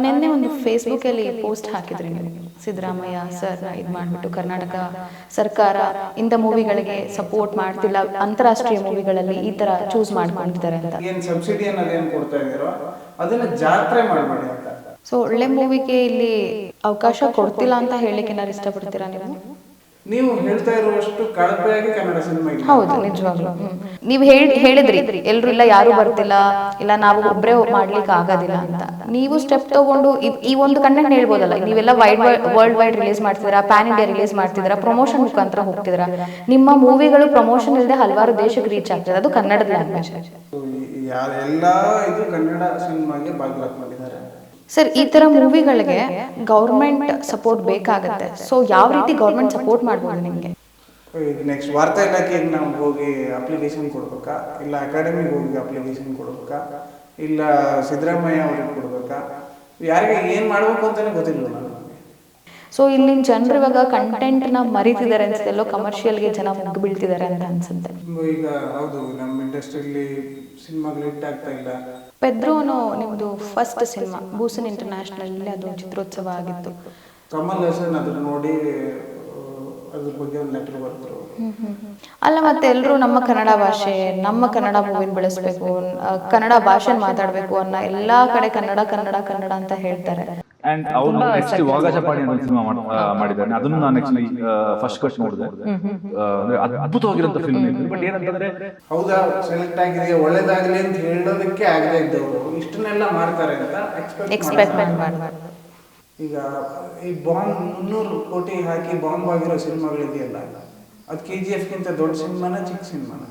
ನಿನ್ನೆ ಒಂದು ಫೇಸ್ಬುಕ್ಕಲ್ಲಿ ಪೋಸ್ಟ್ ಹಾಕಿದ್ರಿ ನೀವು, ಸಿದ್ದರಾಮಯ್ಯ ಸರ್ ಇದು ಮಾಡಿಬಿಟ್ಟು ಕರ್ನಾಟಕ ಸರ್ಕಾರ ಇಂಥ ಮೂವಿಗಳಿಗೆ ಸಪೋರ್ಟ್ ಮಾಡ್ತಿಲ್ಲ, ಅಂತಾರಾಷ್ಟ್ರೀಯ ಮೂವಿಗಳಲ್ಲಿ ಈ ಥರ ಚೂಸ್ ಮಾಡ್ಕೊಂಡಿದ್ದಾರೆ ಅಂತ. ಏನು ಸಬ್ಸಿಡಿ ಅನ್ನೋದೇನು ಕೊಡ್ತಾ ಇದ್ದೀರೋ ಅದನ್ನ ಜಾತ್ರೆ ಮಾಡಬೇಡಿ ಅಂತ. ಸೊ ಒಳ್ಳೆ ಮೂವಿಗೆ ಇಲ್ಲಿ ಅವಕಾಶ ಕೊಡ್ತಿಲ್ಲ ಅಂತ ಹೇಳಲಿಕ್ಕೆ ಏನಾದ್ರು ಇಷ್ಟಪಡ್ತೀರಾ ನೀವು? ನೀವು ಹೇಳ್ತಾ ಇರುವಷ್ಟು ಕಳಪೆಯಾಗಿ ಕನ್ನಡ ಸಿನಿಮಾ ಇಲ್ಲ. ಹೌದು, ನಿಜವಾಗ್ಲೂ. ನೀವು ಹೇಳಿದ್ರಿ ಎಲ್ರು ಇಲ್ಲ, ಯಾರು ಬರ್ತಿಲ್ಲ, ಇಲ್ಲ ನಾವು ಒಬ್ಬರೇ ಮಾಡ್ಲಿಕ್ಕೆ ಆಗೋದಿಲ್ಲ ಅಂತ. ನೀವು ಸ್ಟೆಪ್ ತಗೊಂಡು ಈ ಒಂದು ಕಂಟೆಂಟ್ ಹೇಳ್ಬೋದಲ್ಲ, ನೀವೆಲ್ಲ ವರ್ಲ್ಡ್ ವೈಡ್ ರಿಲೀಸ್ ಮಾಡ್ತಿದ್ದೀರಾ, ಪ್ಯಾನ್ ಇಂಡಿಯಾ ರಿಲೀಸ್ ಮಾಡ್ತಿದ್ದೀರಾ, ಪ್ರಮೋಷನ್ ಮುಖಾಂತರ ಹೋಗ್ತಿದ್ದೀರಾ. ನಿಮ್ಮ ಮೂವಿಗಳು ಪ್ರಮೋಷನ್ ಇಲ್ಲದೆ ಹಲವಾರು ದೇಶಕ್ಕೆ ರೀಚ್ ಆಗ್ತದೆ, ಅದು ಕನ್ನಡದ ಲ್ಯಾಂಗ್ವೇಜ್. ಎಲ್ಲ ಇದು ಕನ್ನಡ ಸಿನಿಮಾಗೆ ಬಾಗಿಲು ಮಾಡಿದ್ದಾರೆ. ಸರ್, ಈ ತರ ಮೂವಿಗಳಿಗೆ ಗೌರ್ಮೆಂಟ್ ಸಪೋರ್ಟ್ ಬೇಕಾಗುತ್ತೆ. ಸೊ ಯಾವ ರೀತಿ ಗೌರ್ಮೆಂಟ್ ಸಪೋರ್ಟ್ ಮಾಡ್ಬೋದು ನಿಮಗೆ? ನೆಕ್ಸ್ಟ್ ವಾರ್ತಾ ಇಲಾಖೆಗೆ ನಾವು ಹೋಗಿ ಅಪ್ಲಿಕೇಶನ್ ಕೊಡ್ಬೇಕಾ, ಇಲ್ಲ ಅಕಾಡೆಮಿಗೆ ಹೋಗಿ ಅಪ್ಲಿಕೇಶನ್ ಕೊಡ್ಬೇಕಾ, ಇಲ್ಲ ಸಿದ್ದರಾಮಯ್ಯ ಅವ್ರಿಗೆ ಕೊಡ್ಬೇಕಾ, ಯಾರಿಗೆ ಏನು ಮಾಡಬೇಕು ಅಂತಾನೆ ಗೊತ್ತಿಲ್ಲ ನನಗೆ. ಸೊ ಇಲ್ಲಿನ ಜನರು ಇವಾಗ ಕಂಟೆಂಟ್ನ ಮರಿತಿದ್ದಾರೆ ಅನ್ಸುತ್ತೆ, ಎಲ್ಲೋ ಕಮರ್ಷಿಯಲ್ಗೆ ಜನ ಮುಗ್ದು ಬೀಳ್ತಿದ್ದಾರೆ ಅಂತ ಅನ್ಸುತ್ತೆ ಈಗ. ಹೌದು, ನಮ್ಮ ಇಂಡಸ್ಟ್ರಿಯಲ್ಲಿ ಸಿನಿಮಾಗಳು ಹಿಟ್ ಆಗ್ತಾ ಇಲ್ಲ. ಪೆದ್ರೋನು ನಿಮ್ಮದು ಫಸ್ಟ್ ಸಿನಿಮಾ ಬೂಸನ್ ಇಂಟರ್ನ್ಯಾಷನಲ್, ಅದು ಚಿತ್ರೋತ್ಸವ ಆಗಿತ್ತು. ಕಮಲ್ ಹಾಸನ್ ಅದನ್ನ ನೋಡಿ ಅದ್ರ ಬಗ್ಗೆ ಒಂದು ಲೆಟರ್ ಬರೆದ್ರು. ಅಲ್ಲ, ಮತ್ತೆ ಎಲ್ಲರೂ ನಮ್ಮ ಕನ್ನಡ ಭಾಷೆ, ನಮ್ಮ ಕನ್ನಡ ಮೂವಿನ ಬೆಳೆಸಬೇಕು, ಕನ್ನಡ ಭಾಷೆ ಮಾತಾಡಬೇಕು ಅನ್ನೋ ಎಲ್ಲಾ ಕಡೆ ಕನ್ನಡ ಕನ್ನಡ ಕನ್ನಡ ಅಂತ ಹೇಳ್ತಾರೆ. ಅಂಡ್ ಅವ್ರು ನೆಕ್ಸ್ಟ್ ವಾಗಚಪಾಡಿ ಅಂತ ಸಿನಿಮಾ ಮಾಡಿದ್ದಾರೆ. ಅದನ್ನು ನಾನು ಆಕ್ಚುಲಿ ಫಸ್ಟ್ ಕಟ್ ನೋಡಿದೆ. ಅಂದ್ರೆ ಅದ್ಭುತವಾಗಿರೋ ಫಿಲ್ಮ್ ಇದೆ. ಬಟ್ ಏನಂತಂದ್ರೆ, ಹೌದಾ ಸೆಲೆಕ್ಟ್ ಆಗಿದೆ ಒಳ್ಳೇದಾಗಲಿ ಅಂತ ಹೇಳೋದಕ್ಕೆ ಆಗದೆ ಇದ್ದವರು ಇಷ್ಟನ್ನೆಲ್ಲ ಮಾಡ್ತಾರೆ ಅಂತ ಎಕ್ಸ್ಪೆಕ್ಟ್ ಮಾಡಬಾರ್ದು. ಈಗ ಈ ಬಾಂಬ್ 300 ಕೋಟಿ ಹಾಕಿ ಬಾಂಬ್ ಆಗಿರೋ ಸಿನಿಮಾಗಳಿದೆಯಲ್ಲ, ಅದು KGF ಗಿಂತ ದೊಡ್ಡ ಸಿನಿಮಾನ ಚಿಕ್ಕ ಸಿನಿಮಾನ?